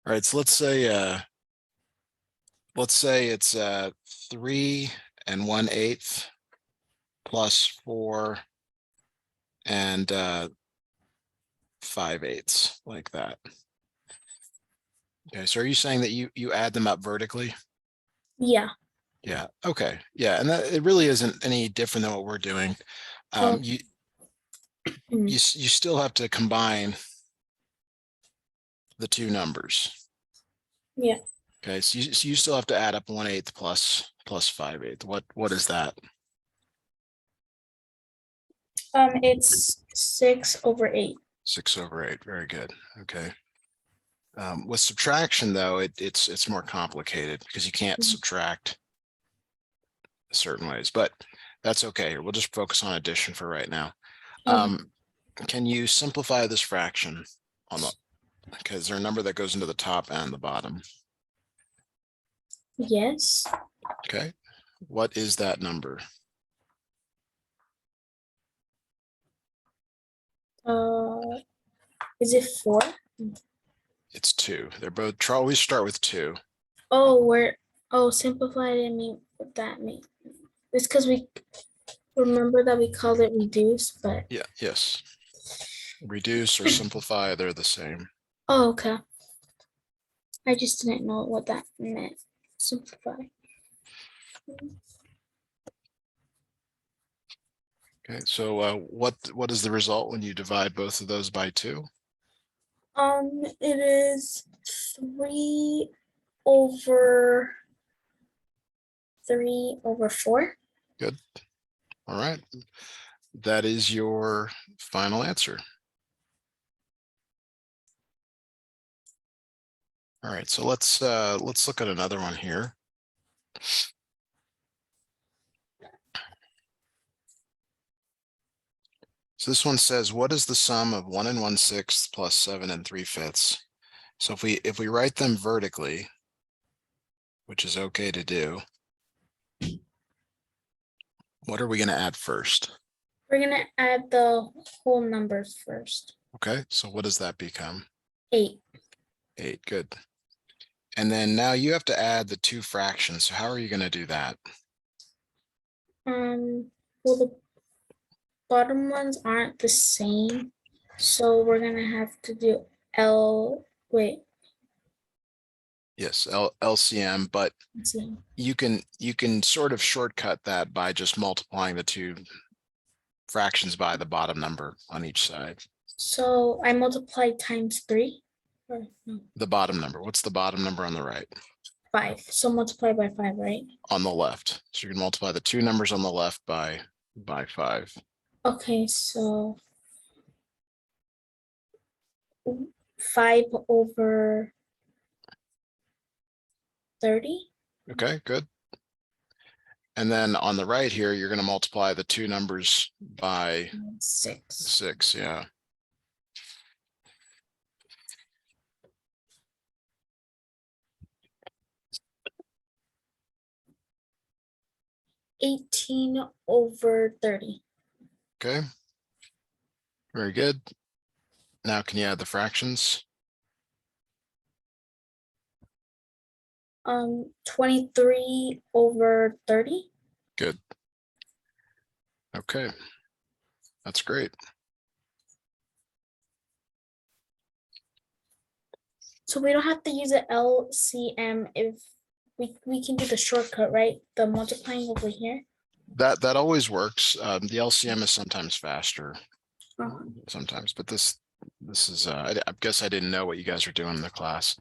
All right, so let's say it's 3 1/8 plus 4 and 5/8, like that. Okay, so are you saying that you add them up vertically? Yeah. Yeah, okay. Yeah, and that it really isn't any different than what we're doing. Oh. You Mm. you still have to combine the two numbers. Yeah. Okay, so you still have to add up 1/8 plus 5/8. What is that? It's 6/8. 6/8. Very good. Okay. With subtraction, though, it's more complicated because you can't Mhm. subtract certain ways, but that's okay. We'll just focus on addition for right now. Can you simplify this fraction on the, okay, is there a number that goes into the top and the bottom? Yes. Okay. What is that number? Is it 4? It's 2. They're both, always start with 2. Oh, simplified, I mean what that means. It's because we remember that we called it reduce, but Yeah, yes. Reduce or simplify, they're the same. oh, okay. I just didn't know what that meant. Simplify. Okay, so what is the result when you divide both of those by 2? It is 3/4. Good. All right. That is your final answer. All right, so let's look at another one here. So this one says, what is the sum of 1 1/6 plus 7 3/5? So if we write them vertically, which is okay to do, what are we going to add first? We're gonna add the whole numbers first. Okay, so what does that become? 8. 8, good. And then now you have to add the two fractions. So how are you going to do that? Well, the bottom ones aren't the same, so we're gonna have to do wait. Yes, LCM, but Let's see. you can sort of shortcut that by just multiplying the two fractions by the bottom number on each side. So I multiplied times 3. Or no, The bottom number. What's the bottom number on the right? 5. So multiply by 5, right? On the left. So you can multiply the two numbers on the left by 5. Okay, so 5/30. Okay, good. And then on the right here, you're going to multiply the two numbers by 6. 6. Yeah. (18/30). Okay. Very good. Now can you add the fractions? 23/30. Good. Okay. That's great. So we don't have to use an LCM if we can do the shortcut, right? The multiplying over here. That always works. The LCM is sometimes faster, Oh, sometimes, but this is I guess I didn't know what you guys were doing in the class.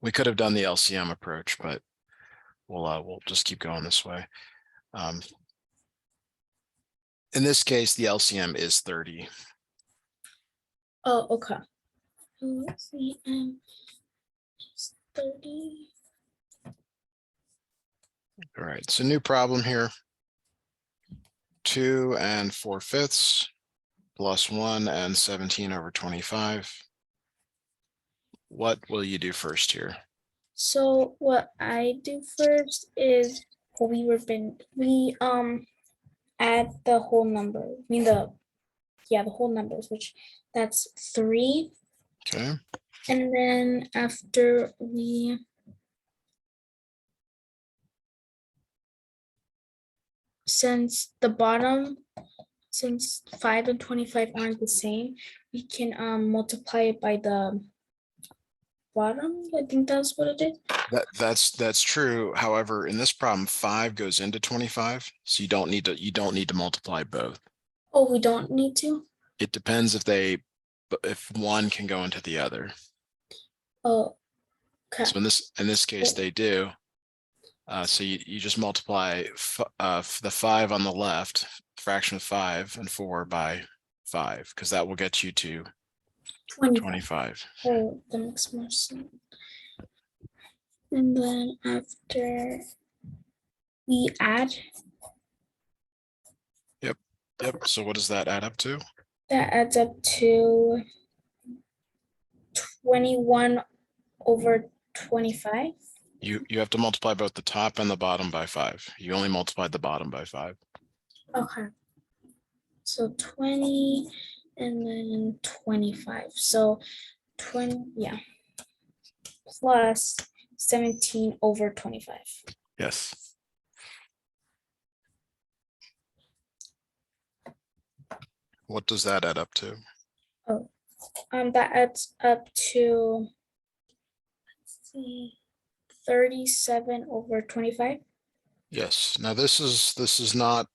We could have done the LCM approach, but we'll just keep going this way. In this case, the LCM is 30. oh, okay. LCM is 30. All right, so new problem here. 2 4/5 plus 1 17/25. What will you do first here? So what I do first is we add the whole number. I mean the whole numbers, which that's 3. Okay. And then after we since 5 and 25 aren't the same, we can multiply it by the bottom. I think that's what it is. That's true. However, in this problem, 5 goes into 25, so you don't need to multiply both. Oh, we don't need to? It depends if one can go into the other. Oh, okay. So in this case, they do. So you just multiply the 5 on the left, fraction of 5 and 4 by 5, because that will get you to 25. Oh, that makes more sense. And then after we add, Yep. So what does that add up to? that adds up to 21 over 25. You have to multiply both the top and the bottom by 5. You only multiplied the bottom by 5. Okay. So 20 and then 25. So 20, yeah. Plus 17 over 25. Yes. What does that add up to? That adds up to, let's see, 37 over 25. Yes. Now this is not,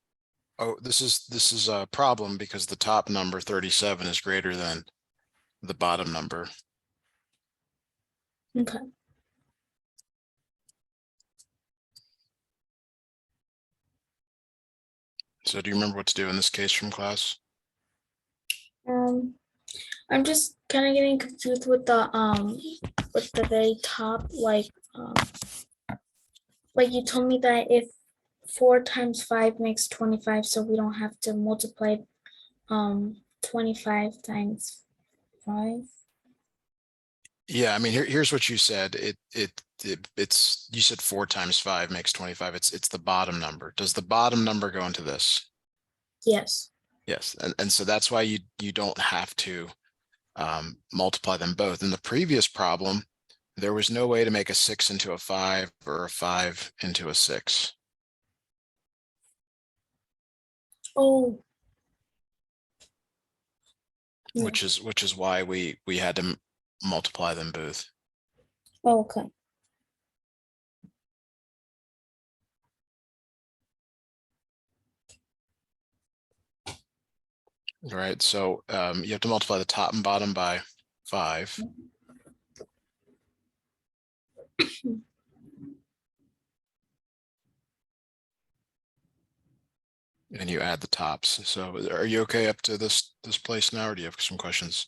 oh, this is a problem because the top number 37 is greater than the bottom number. Okay. So do you remember what to do in this case from class? I'm just kind of getting confused with the very top, like you told me that if 4 times 5 makes 25, so we don't have to multiply 25 times 5. Yeah, I mean, here's what you said. It's you said 4 times 5 makes 25. It's the bottom number. Does the bottom number go into this? Yes. Yes, and so that's why you don't have to multiply them both. In the previous problem, there was no way to make a 6 into a 5 or a 5 into a 6. Oh. Which is why we had to multiply them both. Okay. All right, so you have to multiply the top and bottom by 5. And you add the tops. So are you okay up to this place now, or do you have some questions?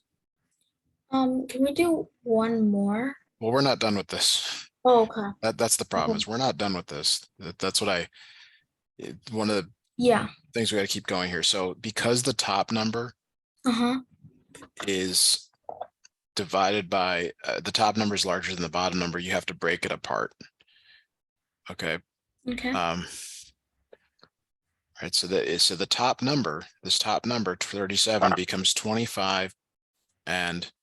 Can we do one more? Well, we're not done with this. Oh, okay. That's the problem, is we're not done with this. That's what one of the Yeah. things we got to keep going here. So because the top number Uh-huh. is divided by the top number is larger than the bottom number, you have to break it apart. Okay. Okay. Right. So the top number, this top number 37 becomes 25, and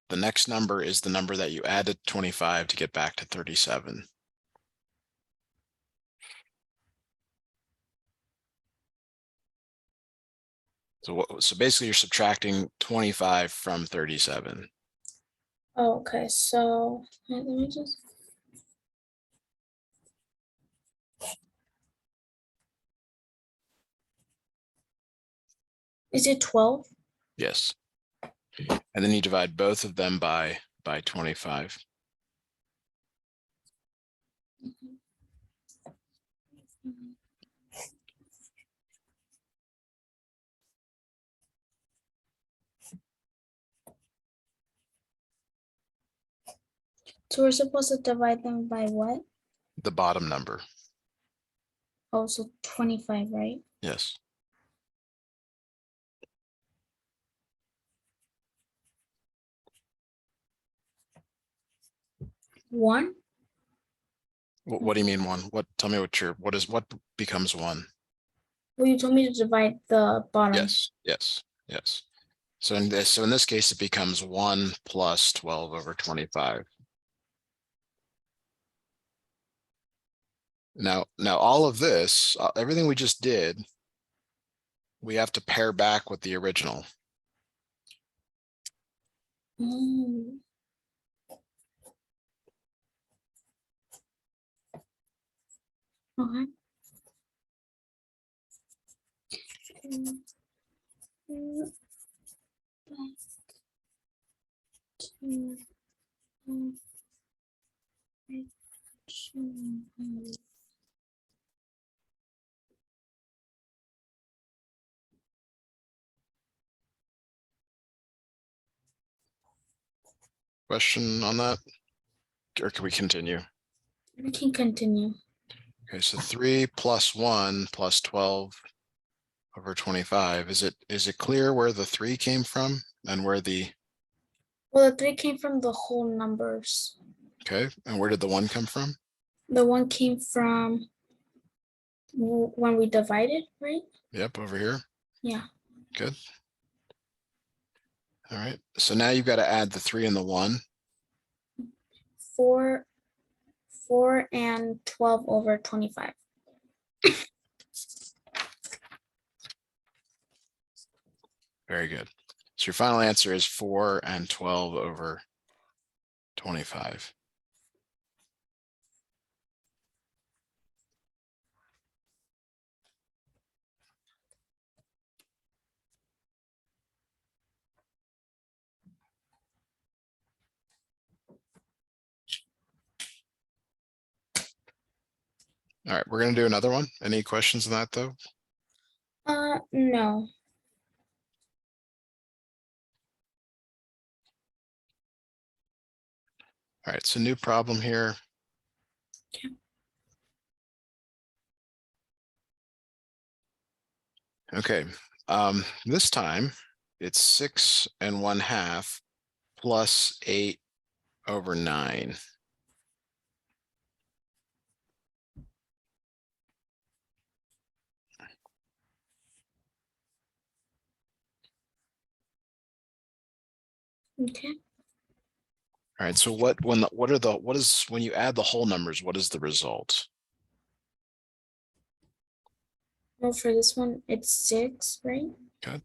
the next number is the number that you added 25 to get back to 37. So basically you're subtracting 25 from 37. Okay, so let me just. Is it 12? Yes. And then you divide both of them by 25. So we're supposed to divide them by what? The bottom number. Oh, so 25, right? Yes. One? What do you mean one? Tell me what becomes one? Well, you told me to divide the bottom. Yes. So in this case, it becomes 1 plus 12 over 25. Now all of this, everything we just did, we have to pair back with the original. Mm. Okay. Question on that? Or can we continue? We can continue. Okay, so 3 plus 1 plus 12 over 25. Is it clear where the 3 came from and where the, Well, the 3 came from the whole numbers. okay, and where did the 1 come from? The 1 came from when we divided, right? Yep, over here. Yeah. Good. All right, so now you've got to add the 3 and the 1. 4 and 12 over 25. Very good. So your final answer is 4 and 12 over 25. All right, we're going to do another one. Any questions on that though? No. All right, so new problem here. Okay. Okay, this time it's 6 1/2 plus 8 over 9. Okay. All right, so what is when you add the whole numbers, what is the result? Well, for this one, it's 6, right?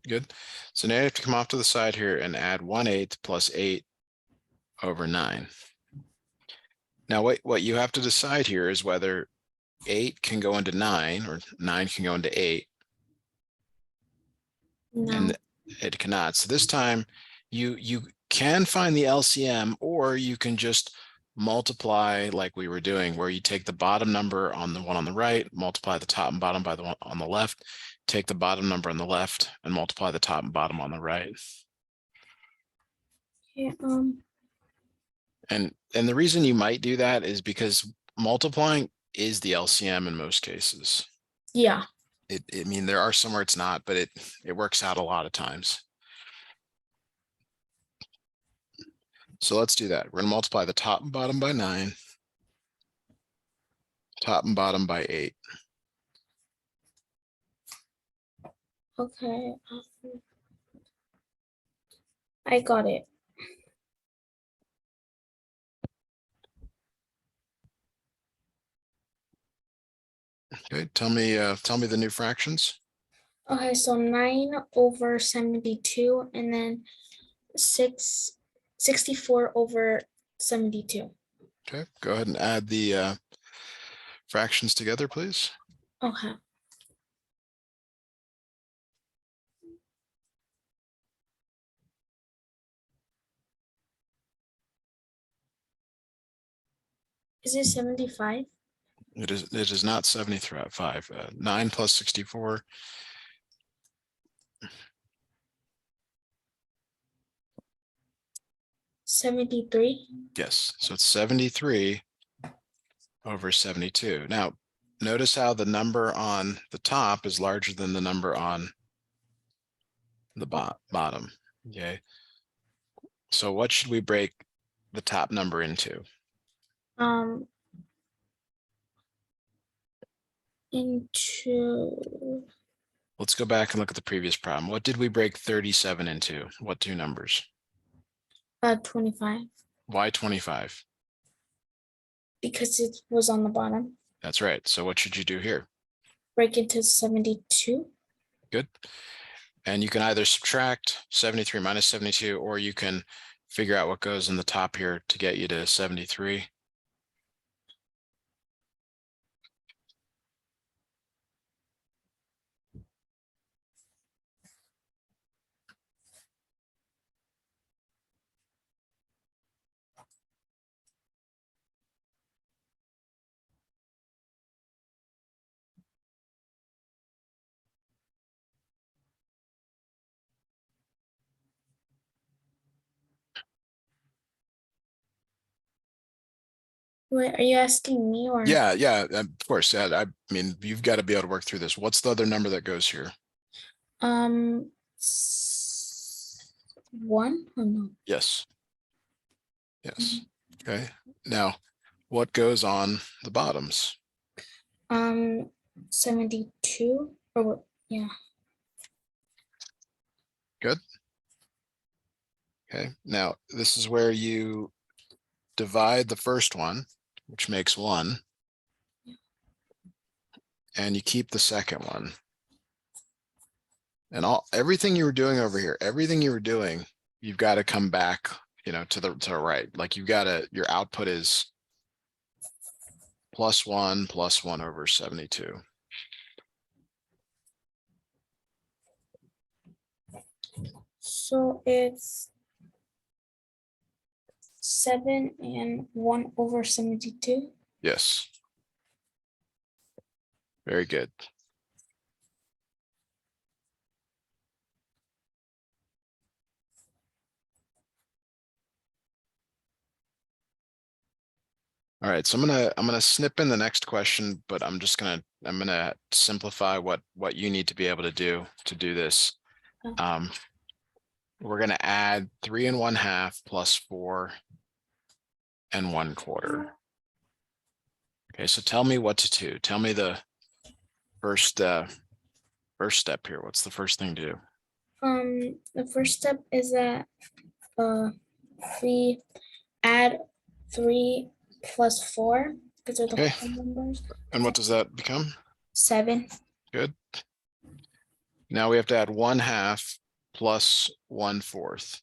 Good. So now you have to come off to the side here and add 1/8 plus 8 over 9. Now what you have to decide here is whether 8 can go into 9 or 9 can go into 8. No. And it cannot. So this time you can find the LCM, or you can just multiply like we were doing, where you take the bottom number on the one on the right, multiply the top and bottom by the one on the left, take the bottom number on the left and multiply the top and bottom on the right. Okay, And the reason you might do that is because multiplying is the LCM in most cases. yeah. I mean, there are some where it's not, but it works out a lot of times. So let's do that. We're going to multiply the top and bottom by 9, top and bottom by 8. Okay. I got it. Okay, tell me the new fractions. Okay, so 9 over 72 and then 64 over 72. Okay, go ahead and add the fractions together, please. Okay. Is it 75? It is not 75. 9 plus 64. 73? Yes, so it's 73 over 72. Now, notice how the number on the top is larger than the number on the bottom. Okay, so what should we break the top number into? Into let's go back and look at the previous problem. What did we break 37 into? What two numbers? 25, Why 25? because it was on the bottom. That's right. So what should you do here? Break into 72. Good. And you can either subtract 73 minus 72, or you can figure out what goes in the top here to get you to 73. Wait, are you asking me or? Yeah, of course. Yeah, I mean, you've got to be able to work through this. What's the other number that goes here? 1 or no? Yes. Yes. Okay. Now, what goes on the bottoms? 72 or what? Yeah. Good. Okay. Now, this is where you divide the first one, which makes 1, and you keep the second one. And everything you were doing over here, everything you were doing, you've got to come back, to the right. Like your output is +1 over 72. So it's 7 and 1 over 72. Yes. Very good. All right, so I'm gonna snip in the next question, but I'm gonna simplify what you need to be able to do this. Oh. We're gonna add 3 1/2 plus 4 1/4. Okay, so tell me what to do. Tell me the first step here. What's the first thing to do? The first step is that we add 3 plus 4 because they're the Okay. whole numbers. And what does that become? 7. Good. Now we have to add 1/2 plus 1/4.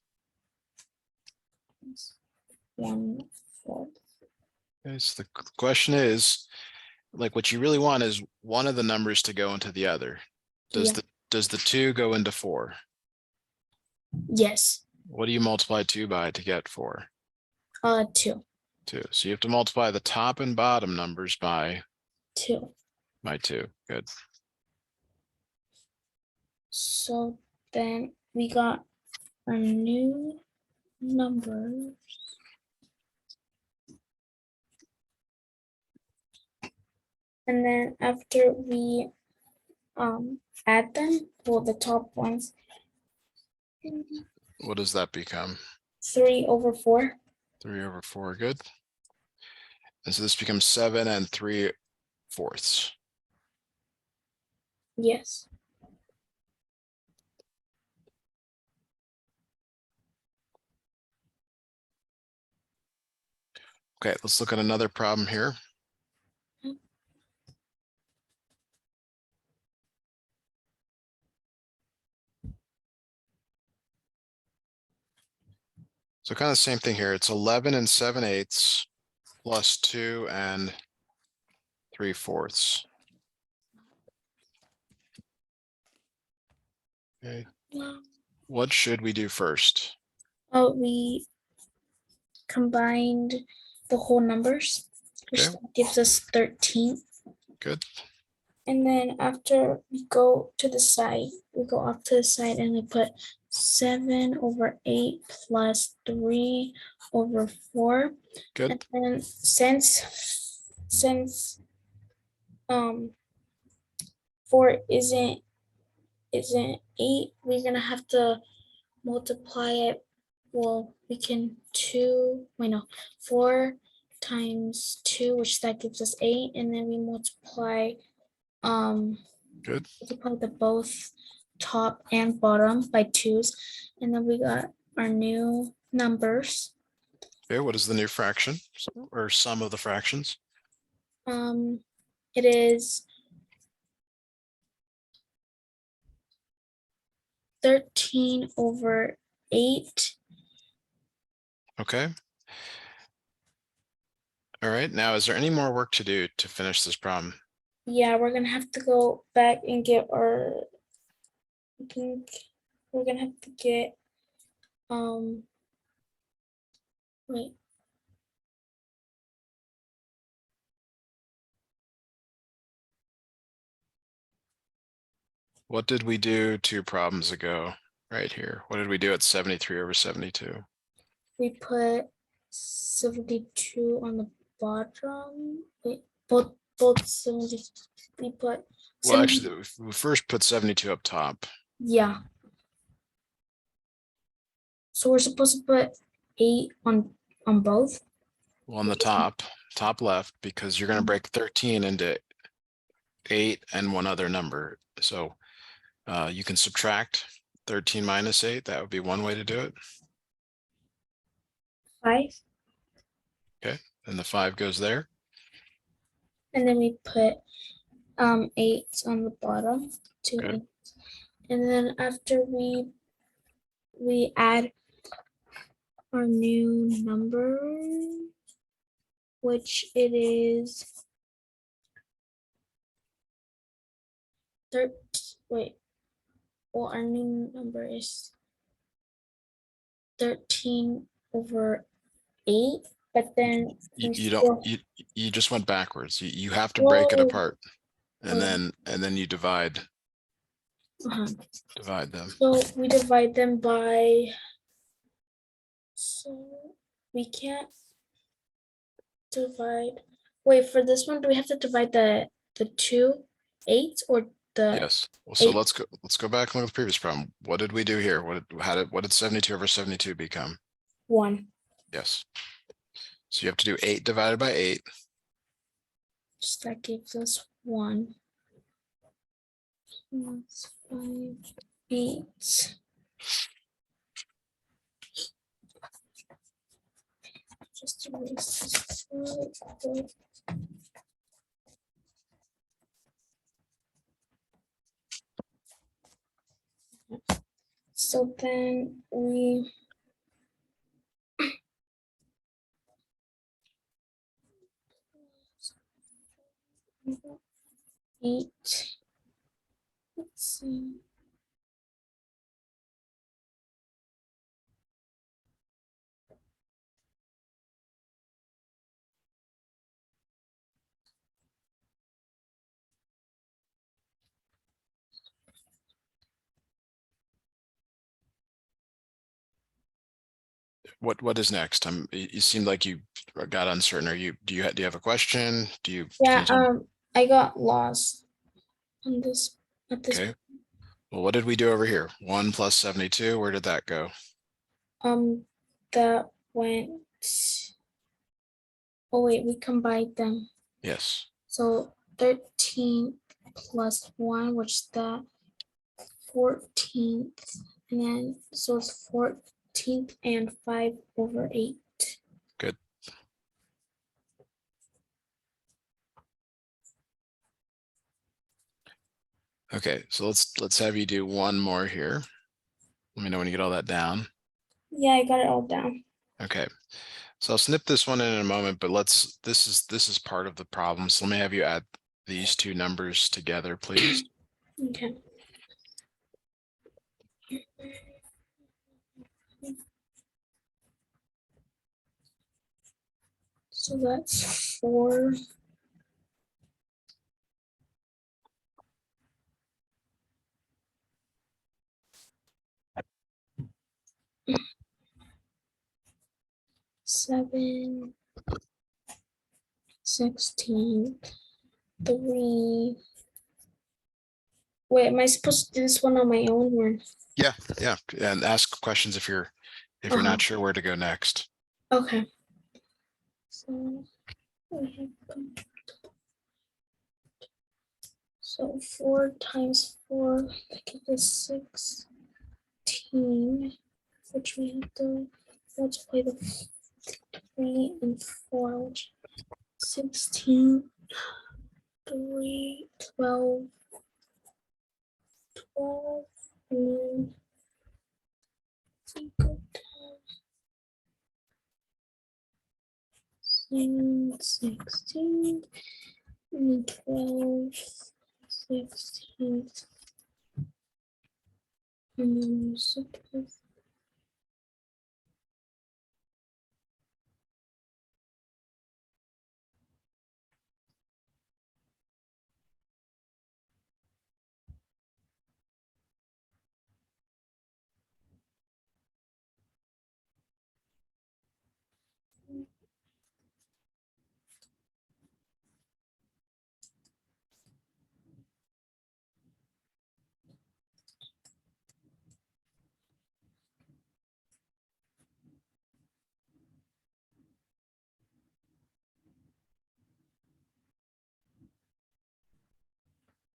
1/4. Okay, so the question is, like, what you really want is one of the numbers to go into the other. Does Yeah. the 2 go into 4? Yes. What do you multiply 2 by to get 4? 2. 2. So you have to multiply the top and bottom numbers by 2. 2. Good. So then we got our new numbers. And then after we add them, well, the top ones, What does that become? 3 over 4. 3 over 4. Good. And so this becomes 7 3/4. Yes. Okay, let's look at another problem here. So kind of the same thing here. It's 11 7/8 plus 2 3/4. Okay. What should we do first? Oh, we combined the whole numbers, which Okay. gives us 13. Good. And then after we go to the side, we go off to the side and we put 7 over 8 plus 3 over 4. Good. And then since 4 isn't 8, we're gonna have to multiply it. Well, we can 4 times 2, which that gives us 8, and then we multiply Good. multiply the both top and bottom by 2's, and then we got our new numbers. Okay, what is the new fraction or sum of the fractions? It is 13/8. Okay. All right, now is there any more work to do to finish this problem? Yeah, we're gonna have to go back and get our, I think we're gonna have to get, wait, What did we do 2 problems ago? Right here. What did we do at 73/72? we put 72 on the bottom. Wait, both 70, we put Well, 70, actually, we first put 72 up top. yeah. So we're supposed to put 8 on both? Well, on the top left, because you're going to break 13 into 8 and one other number. So you can subtract 13 minus 8. That would be one way to do it. 5. Okay, and the 5 goes there. And then we put 8 on the bottom, 2 Good. 8. And then after we add our new number, which it is 13. Wait, well, our new number is 13/8, but then You, we you don't still, you just went backwards. You have to break it whoa, apart, and then you divide uh-huh. them. So we divide them by, so we can't divide, wait, for this one, do we have to divide the 2 8 or the Yes. Well, so 8? let's go back and look at the previous problem. What did we do here? What did 72/72 become? 1. Yes. So you have to do 8 divided by 8. So that gives us 1. That's 5, 8. Just erase this. So then we 8. Let's see. What is next? You seemed like you got uncertain. Do you have a question? Can Yeah, you tell me? I got lost on this at this. Okay. Well, what did we do over here? 1 plus 72. Where did that go? That went. Oh wait, we combined them. Yes. So 13 plus 1, which is the 14th, and then so it's 14th and 5/8. Good. Okay, so let's have you do one more here. Let me know when you get all that down. Yeah, I got it all down. Okay. So I'll snip this one in a moment, but this is part of the problem. So let me have you add these two numbers together, please. Okay. So that's 4. Seven, 16, 3. Wait, am I supposed to do this one on my own or? Yeah, yeah. And ask questions if you're not sure where to go next. Okay. So we have So 4 times 4, that gives us 16, which we have to multiply the 3 and 4, which 16, 3, 12, 12, and then equal to 16, and then 12, 16, and then suppose.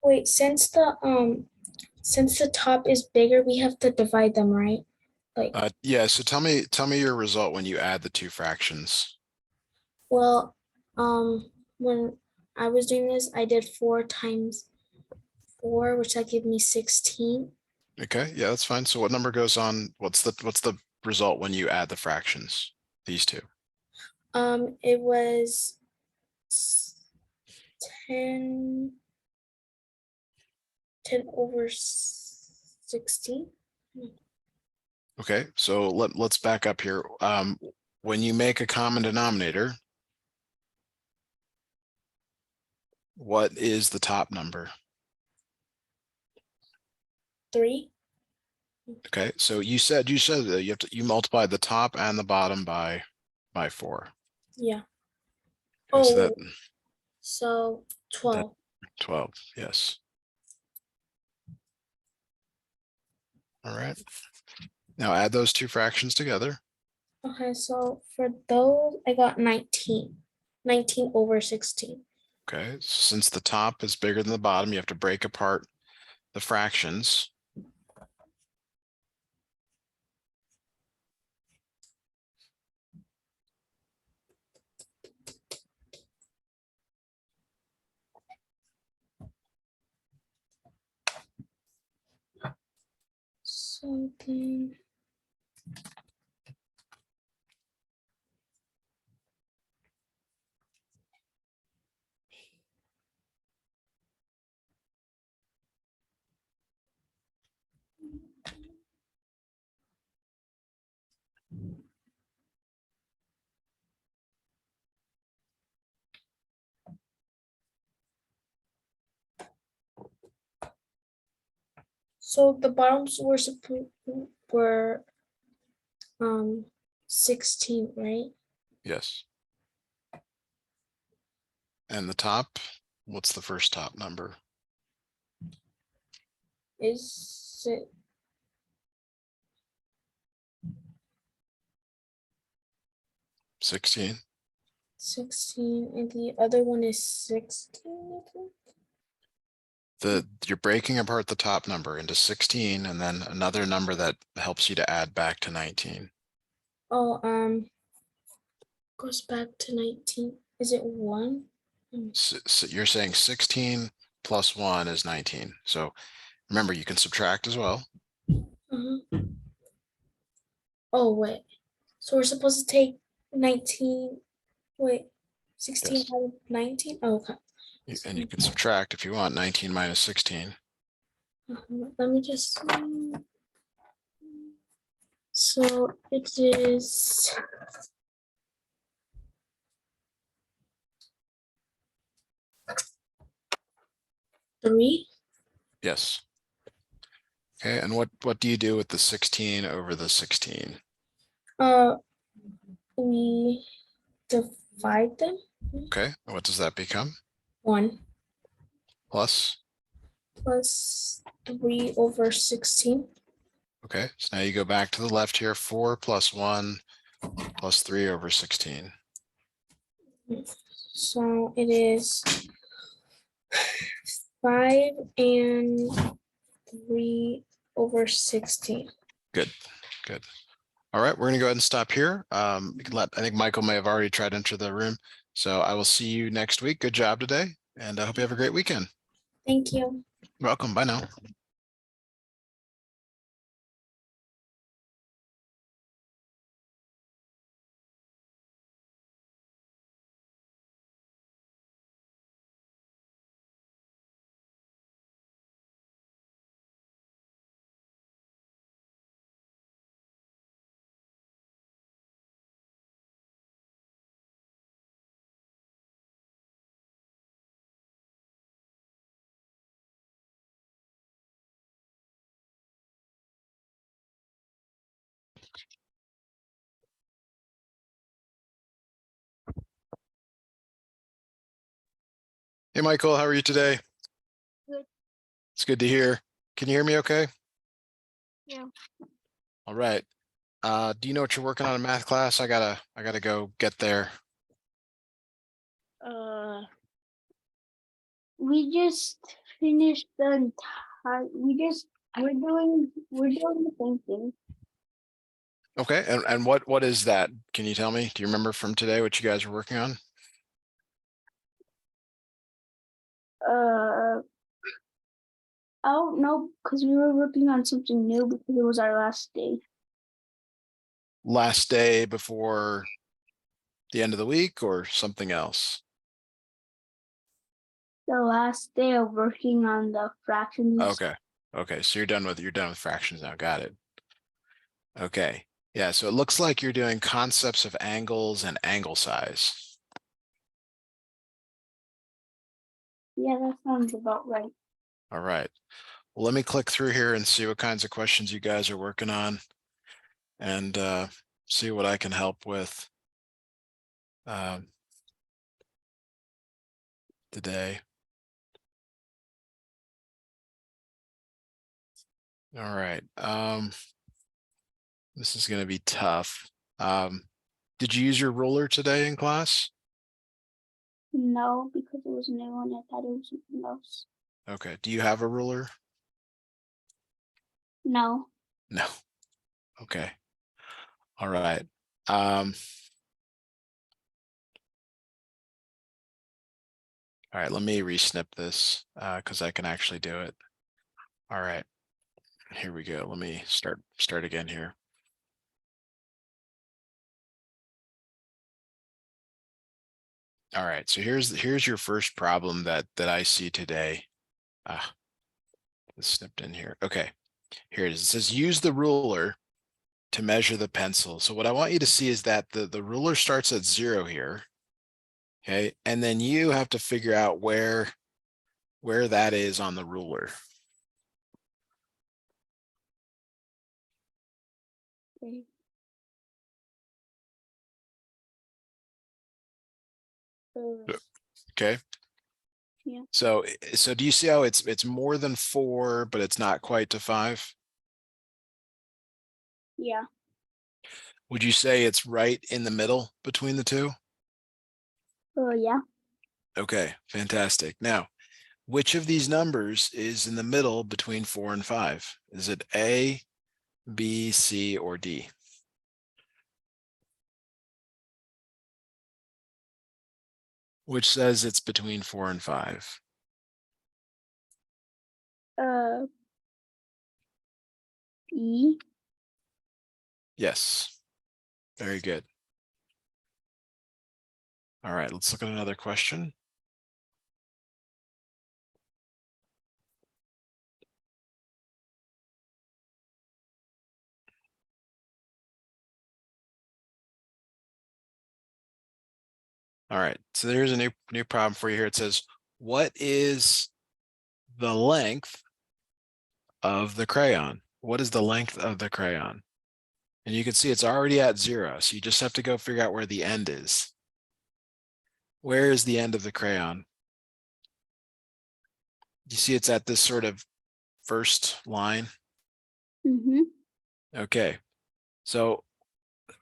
Wait, since the top is bigger, we have to divide them, right? Like, Yeah, so tell me your result when you add the two fractions. well, when I was doing this, I did 4 times 4, which that gave me 16. Okay, yeah, that's fine. So what number goes on? What's the result when you add the fractions? These two. It was 10 over 16. Okay, so let's back up here. When you make a common denominator, what is the top number? 3. Okay, so you said that you multiply the top and the bottom by 4. Yeah. Okay, so that So 12. 12, yes. All right. Now add those two fractions together. Okay, so for those, I got 19. 19 over 16. Okay, so since the top is bigger than the bottom, you have to break apart the fractions. So then, so the bottoms were 16, right? Yes. And the top, what's the first top number? Is it 16. 16 and the other one is 16, I think? You're breaking apart the top number into 16 and then another number that helps you to add back to 19. Oh, goes back to 19. Is it 1? So you're saying 16 plus 1 is 19. So remember, you can subtract as well. Uh-huh. Oh, wait. So we're supposed to take 19, wait, 16 Yes. out of 19? Oh, okay. And you can subtract if you want 19 minus 16. Let me just see. So it is 3. Yes. Okay, and what do you do with the 16 over the 16? We divide them. Okay, what does that become? 1 Plus? plus 3 over 16. Okay, so now you go back to the left here, 4 plus 1 plus 3 over 16. So it is 5/3/16. Good, good. All right, we're gonna go ahead and stop here. You can I think Michael may have already tried to enter the room. So I will see you next week. Good job today, and I hope you have a great weekend. Thank you. Welcome. Bye now. Hey, Michael, how are you today? Good. It's good to hear. Can you hear me okay? Yeah. All right. Do you know what you're working on in math class? I gotta go get there. We just finished the entire. We're doing the same thing. Okay, and what is that? Can you tell me? Do you remember from today what you guys were working on? I don't know because we were working on something new because it was our last day. Last day before the end of the week or something else? The last day of working on the fractions. Okay. Okay, so you're done with fractions now. Got it. Okay. Yeah, so it looks like you're doing concepts of angles and angle size. Yeah, that sounds about right. All right. Well, let me click through here and see what kinds of questions you guys are working on and see what I can help with today. All right. This is going to be tough. Did you use your ruler today in class? No, because it was new and I thought it was something else. Okay. Do you have a ruler? No. No. Okay. All right. All right, let me resnip this because I can actually do it. All right, here we go. Let me start again here. All right, so here's your first problem that I see today. It's snipped in here. Okay, here it is. It says use the ruler to measure the pencil. So what I want you to see is that the ruler starts at 0 here. Okay, and then you have to figure out where that is on the ruler. Okay. Okay. Yeah. So do you see how it's more than 4, but it's not quite to 5? Yeah. Would you say it's right in the middle between the two? Yeah. Okay, fantastic. Now, which of these numbers is in the middle between 4 and 5? Is it A, B, C, or D? Which says it's between 4 and 5? B. Yes, very good. All right, let's look at another question. All right, so there's a new problem for you here. It says, what is the length of the crayon? What is the length of the crayon? And you can see it's already at 0, so you just have to go figure out where the end is. Where is the end of the crayon? You see it's at this sort of first line. Mm-hmm. Okay, so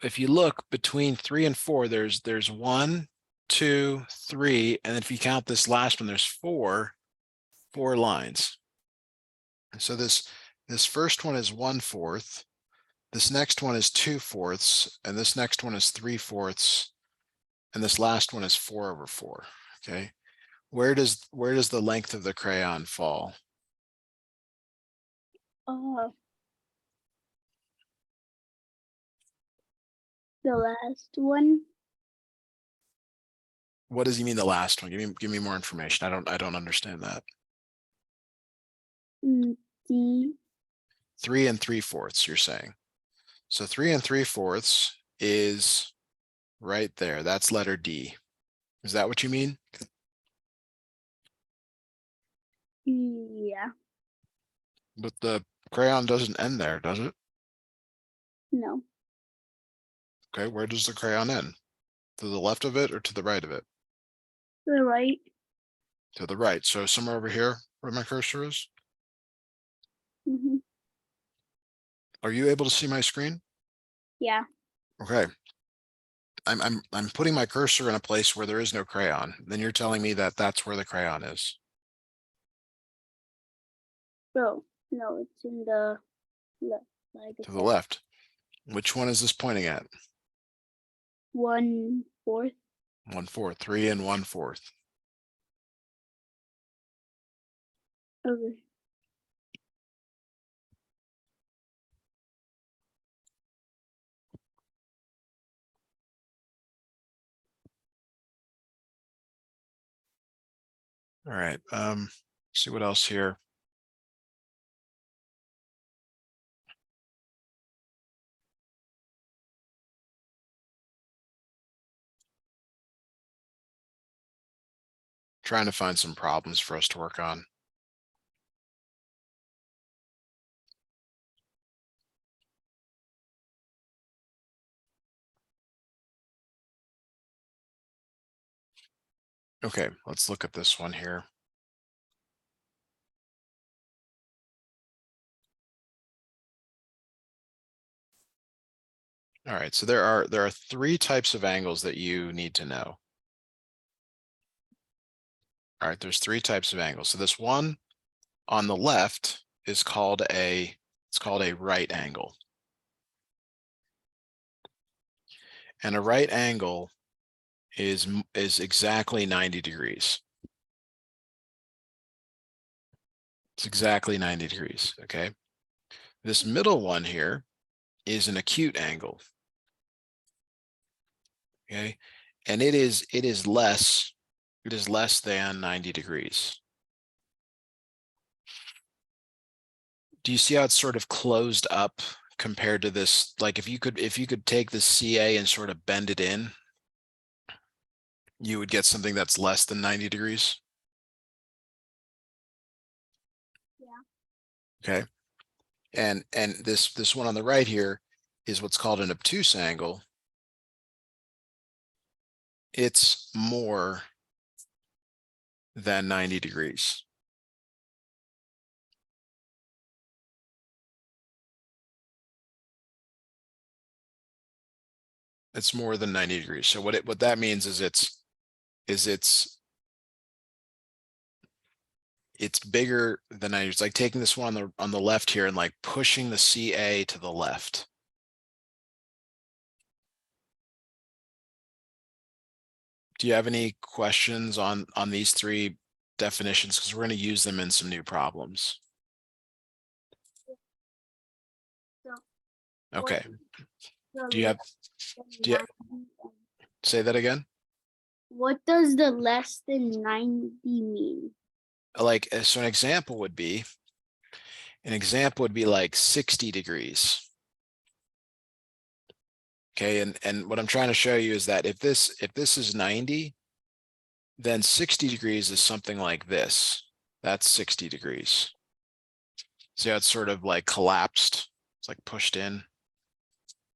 if you look between 3 and 4, there's 1, 2, 3, and if you count this last one, there's 4 4 lines. So this first one is 1/4. This next one is 2/4, and this next one is 3/4, and this last one is 4/4. Okay, where does the length of the crayon fall? The last one. What does he mean the last one? Give me more information. I don't understand that. D. 3 3/4, you're saying. So 3 3/4 is right there. That's letter D. Is that what you mean? Yeah. But the crayon doesn't end there, does it? No. Okay, where does the crayon end? To the left of it or to the right of it? The right. To the right. So somewhere over here where my cursor is. Mm-hmm. Are you able to see my screen? Yeah. Okay. I'm putting my cursor in a place where there is no crayon. Then you're telling me that that's where the crayon is. Bro, no, it's in the left. Like To the left. Which one is this pointing at? 1/4. 1/4. 3 1/4. Okay. All right. See what else here. Trying to find some problems for us to work on. Okay, let's look at this one here. All right, so there are 3 types of angles that you need to know. All right, there's 3 types of angles. So this one on the left is called a right angle. And a right angle is exactly 90 degrees. It's exactly 90 degrees, okay? This middle one here is an acute angle. Okay? And it is less than 90 degrees. Do you see how it's sort of closed up compared to this? Like if you could take the CA and sort of bend it in, you would get something that's less than 90 degrees. Yeah. Okay. And this one on the right here is what's called an obtuse angle. It's more than 90 degrees. It's more than 90 degrees. So what that means is it's bigger than 90. It's like taking this one on the left here and like pushing the CA to the left. Do you have any questions on these 3 definitions? Because we're going to use them in some new problems. Okay. Do you say that again? What does the less than 90 mean? Like, so an example would be like 60 degrees. Okay, and what I'm trying to show you is that if this is 90, then 60 degrees is something like this. That's 60 degrees. See how it's sort of like collapsed? It's like pushed in.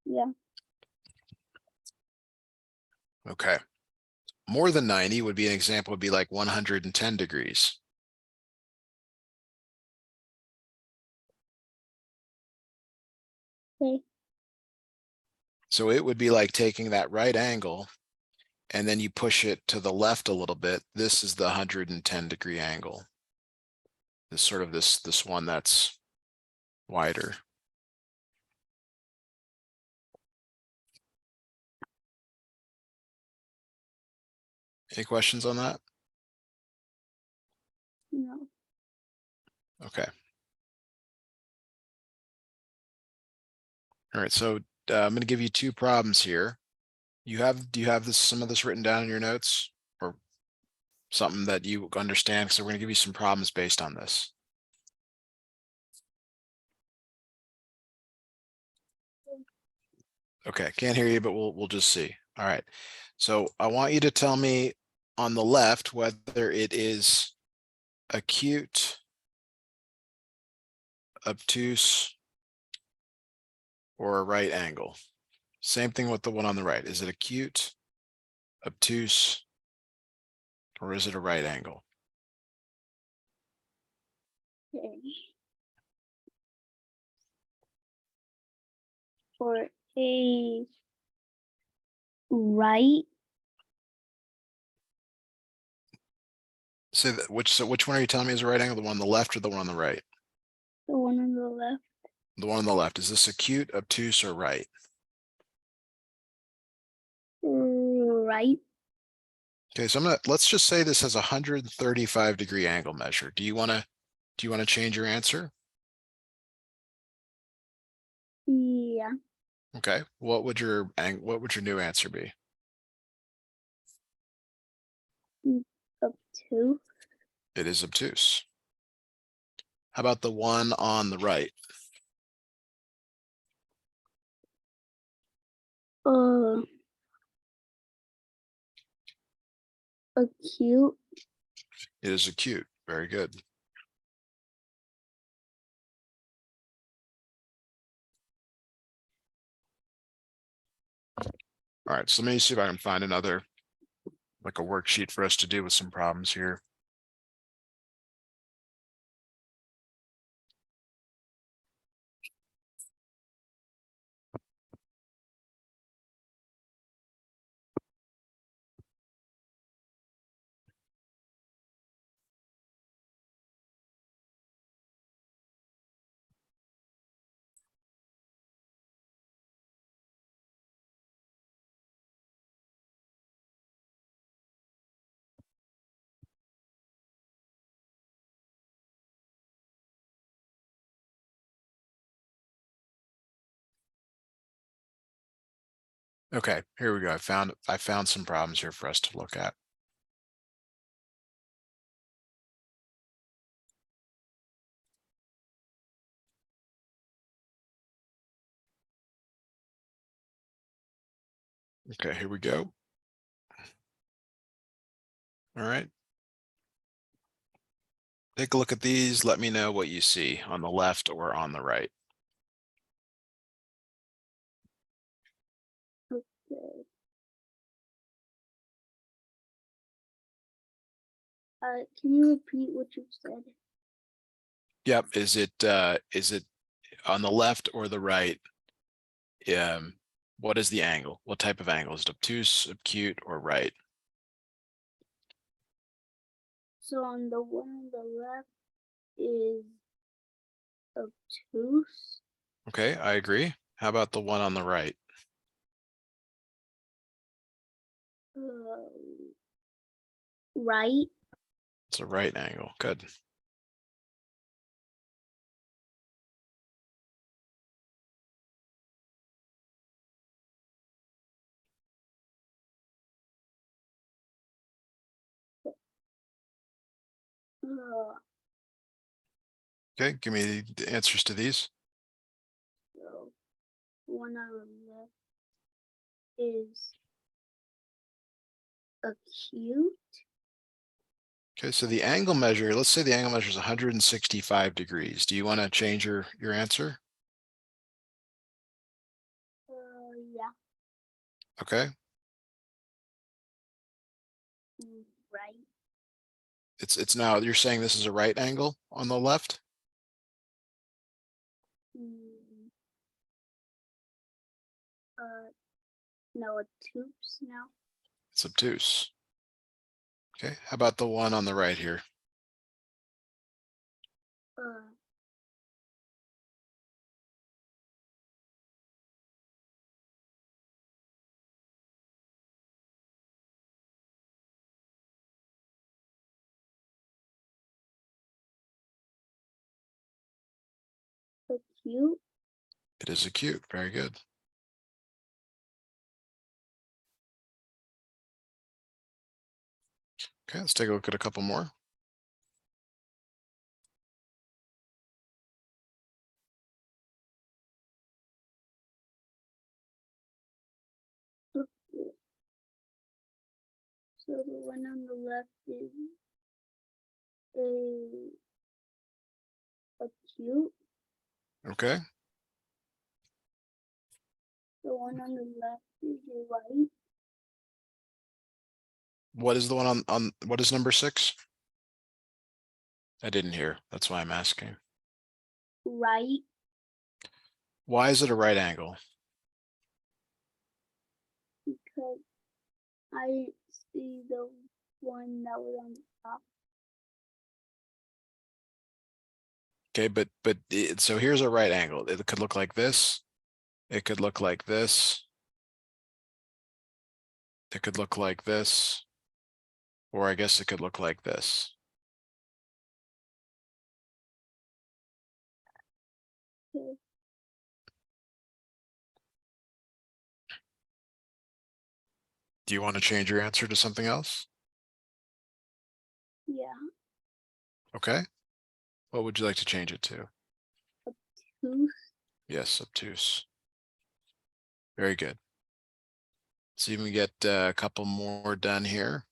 Yeah. Okay. More than 90 would be an example, would be like 110 degrees. Okay. So it would be like taking that right angle and then you push it to the left a little bit. This is the 110 degree angle. This sort of this one that's wider. Any questions on that? No. Okay. All right, so I'm going to give you two problems here. Do you have some of this written down in your notes, or something that you understand? Because we're going to give you some problems based on this. Okay, can't hear you, but we'll just see. All right. So I want you to tell me on the left whether it is acute, obtuse, or a right angle. Same thing with the one on the right. Is it acute, obtuse, or is it a right angle? Okay. For a right, So which one are you telling me is a right angle? The one on the left or the one on the right? the one on the left, The one on the left. Is this acute, obtuse, or right? right, Okay, so let's just say this has a 135-degree angle measure. Do you want to change your answer? yeah, Okay, what would your new answer be? up to, It is obtuse. How about the one on the right? uh, acute, It is acute. Very good. All right, so let me see if I can find another, like a worksheet for us to do with some problems here. Okay, here we go. I found some problems here for us to look at. Okay, here we go. All right. Take a look at these. Let me know what you see on the left or on the right. okay. Can you repeat what you said? Yep. Is it on the left or the right? What is the angle? What type of angle? Is it obtuse, acute, or right? So on the one on the left is obtuse, Okay, I agree. How about the one on the right? right, It's a right angle. Good. uh, Okay, give me the answers to these. so one on the left is acute, Okay, so the angle measure, let's say the angle measure is 165 degrees. Do you want to change your answer? yeah, Okay, right, it's now, you're saying this is a right angle on the left? mm, no, obtuse now, It's obtuse. Okay, how about the one on the right here? acute. It is acute. Very good. Okay, let's take a look at a couple more. So the one on the left is a acute. Okay. The one on the left is a right. What is the one on what is number 6? I didn't hear. That's why I'm asking. Right. Why is it a right angle? Because I see the one that was on the top. Okay, so here's a right angle. It could look like this. It could look like this. It could look like this. Or I guess it could look like this. Okay. Do you want to change your answer to something else? Yeah. Okay. What would you like to change it to? Tooth. Yes, obtuse. Very good. See if we get a couple more done here.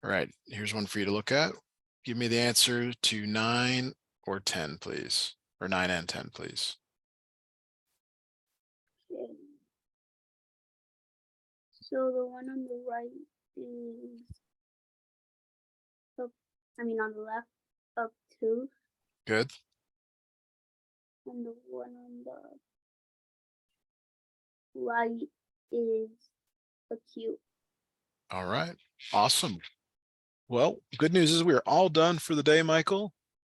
All right, here's one for you to look at. Give me the answer to 9 or 10, please. Or 9 and 10, please. Okay. So the one on the right is up, on the left, obtuse. Good. And the one on the right is acute. All right. Awesome. Well, good news is we are all done for the day, Michael.